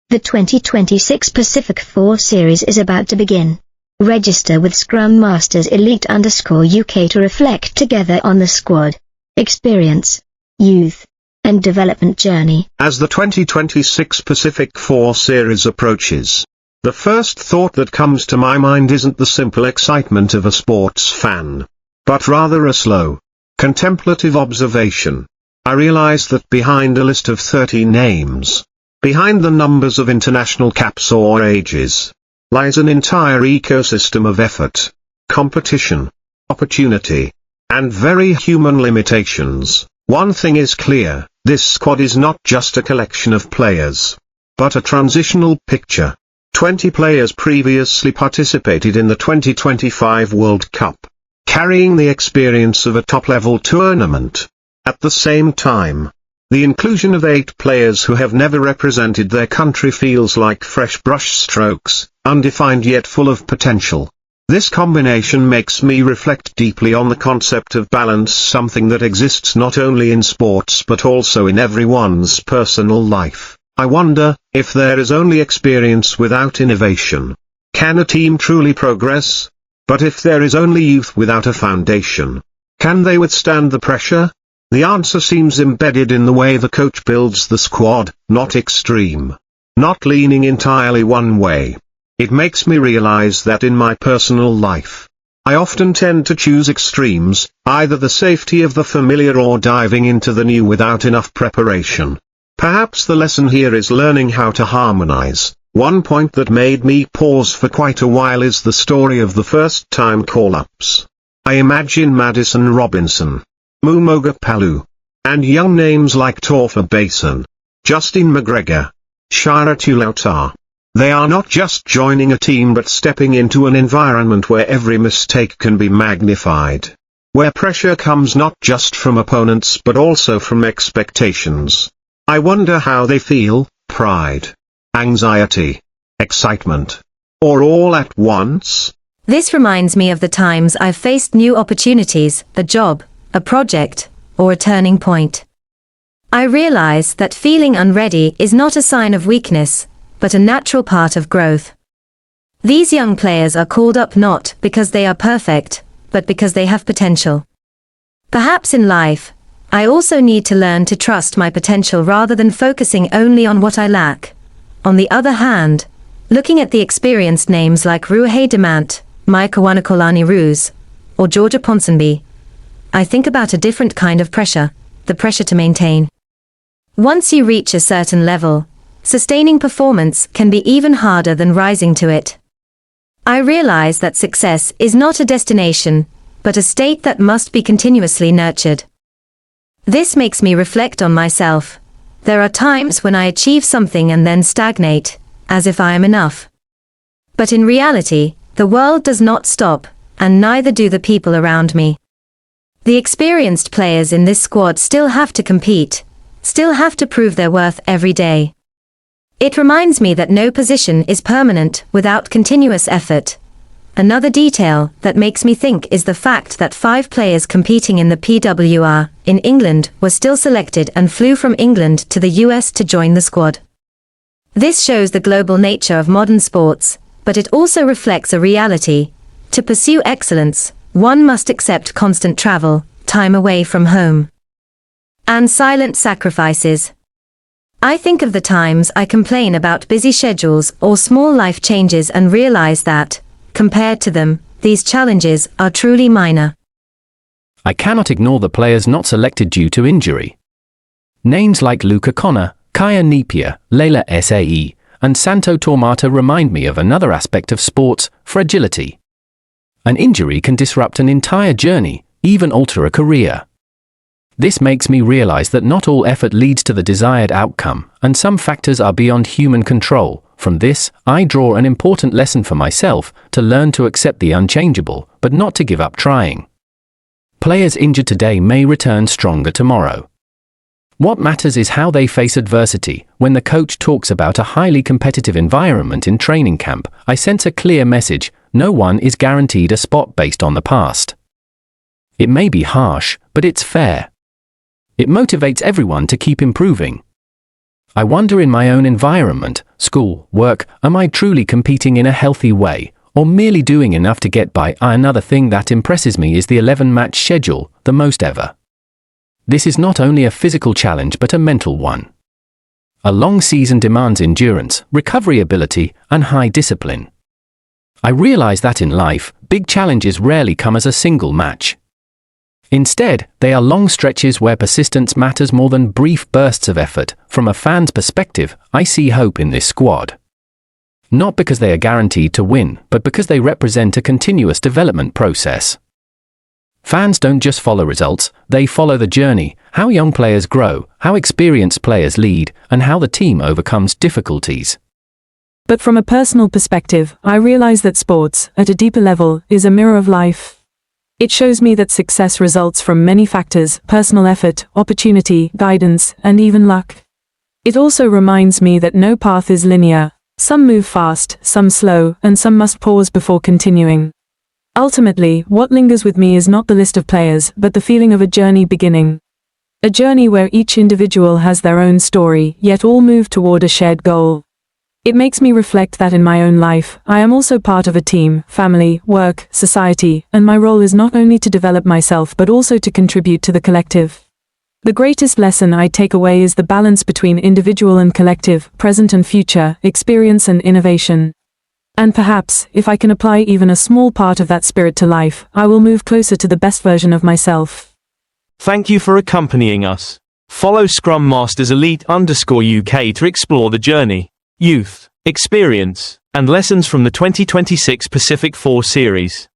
The 2026 Pacific 4 series is about to begin. Register with Scrum Masters Elite_UK to reflect together on the squad, experience, youth, and development journey. As the 2026 Pacific 4 series approaches, the first thought that comes to my mind isn't the simple excitement of a sports fan, but rather a slow, contemplative observation. I realize that behind a list of 30 names, behind the numbers of international caps or ages, lies an entire ecosystem of effort, competition, opportunity, and very human limitations. One thing is clear, this squad is not just a collection of players, but a transitional picture. 20 players previously participated in the 2025 World Cup, carrying the experience of a top-level tournament. At the same time, the inclusion of 8 players who have never represented their country feels like fresh brushstrokes, undefined yet full of potential. This combination makes me reflect deeply on the concept of balance, something that exists not only in sports but also in everyone's personal life. I wonder, if there is only experience without innovation, can a team truly progress? But if there is only youth without a foundation, can they withstand the pressure? The answer seems embedded in the way the coach builds the squad, not extreme, not leaning entirely one way. It makes me realize that in my personal life, I often tend to choose extremes, either the safety of the familiar or diving into the new without enough preparation. Perhaps the lesson here is learning how to harmonize. One point that made me pause for quite a while is the story of the first-time call-ups. I imagine Madison Robinson, Mumoga Palu, and young names like Torfa Basin, Justin McGregor, Shira Tulautar. They are not just joining a team but stepping into an environment where every mistake can be magnified, where pressure comes not just from opponents but also from expectations. I wonder how they feel: pride, anxiety, excitement, or all at once? This reminds me of the times I've faced new opportunities, a job, a project, or a turning point. I realize that feeling unready is not a sign of weakness, but a natural part of growth. These young players are called up not because they are perfect, but because they have potential. Perhaps in life, I also need to learn to trust my potential rather than focusing only on what I lack. On the other hand, looking at the experienced names like Ruhe Demant, Mike Wanakolani Ruse, or Georgia Ponsonby, I think about a different kind of pressure, the pressure to maintain. Once you reach a certain level, sustaining performance can be even harder than rising to it. I realize that success is not a destination, but a state that must be continuously nurtured. This makes me reflect on myself. There are times when I achieve something and then stagnate, as if I am enough. But in reality, the world does not stop, and neither do the people around me. The experienced players in this squad still have to compete, still have to prove their worth every day. It reminds me that no position is permanent without continuous effort. Another detail that makes me think is the fact that 5 players competing in the PWR in England were still selected and flew from England to the US to join the squad. This shows the global nature of modern sports, but it also reflects a reality. To pursue excellence, one must accept constant travel, time away from home, and silent sacrifices. I think of the times I complain about busy schedules or small life changes and realize that, compared to them, these challenges are truly minor. I cannot ignore the players not selected due to injury. Names like Luca Connor, Kaya Nepia, Leila Sae, and Santo Tormata remind me of another aspect of sports: fragility. An injury can disrupt an entire journey, even alter a career. This makes me realize that not all effort leads to the desired outcome, and some factors are beyond human control. From this, I draw an important lesson for myself: to learn to accept the unchangeable, but not to give up trying. Players injured today may return stronger tomorrow. What matters is how they face adversity. When the coach talks about a highly competitive environment in training camp, I sense a clear message: no one is guaranteed a spot based on the past. It may be harsh, but it's fair. It motivates everyone to keep improving. I wonder in my own environment, school, work, am I truly competing in a healthy way, or merely doing enough to get by? Another thing that impresses me is the 11-match schedule, the most ever. This is not only a physical challenge but a mental one. A long season demands endurance, recovery ability, and high discipline. I realize that in life, big challenges rarely come as a single match. Instead, they are long stretches where persistence matters more than brief bursts of effort. From a fan's perspective, I see hope in this squad. Not because they are guaranteed to win, but because they represent a continuous development process. Fans don't just follow results, they follow the journey, how young players grow, how experienced players lead, and how the team overcomes difficulties. But from a personal perspective, I realize that sports, at a deeper level, is a mirror of life. It shows me that success results from many factors: personal effort, opportunity, guidance, and even luck. It also reminds me that no path is linear. Some move fast, some slow, and some must pause before continuing. Ultimately, what lingers with me is not the list of players, but the feeling of a journey beginning. A journey where each individual has their own story, yet all move toward a shared goal. It makes me reflect that in my own life, I am also part of a team, family, work, society, and my role is not only to develop myself but also to contribute to the collective. The greatest lesson I take away is the balance between individual and collective, present and future, experience and innovation. And perhaps, if I can apply even a small part of that spirit to life, I will move closer to the best version of myself. Thank you for accompanying us. Follow Scrum Masters Elite_UK to explore the journey, youth, experience, and lessons from the 2026 Pacific 4 series.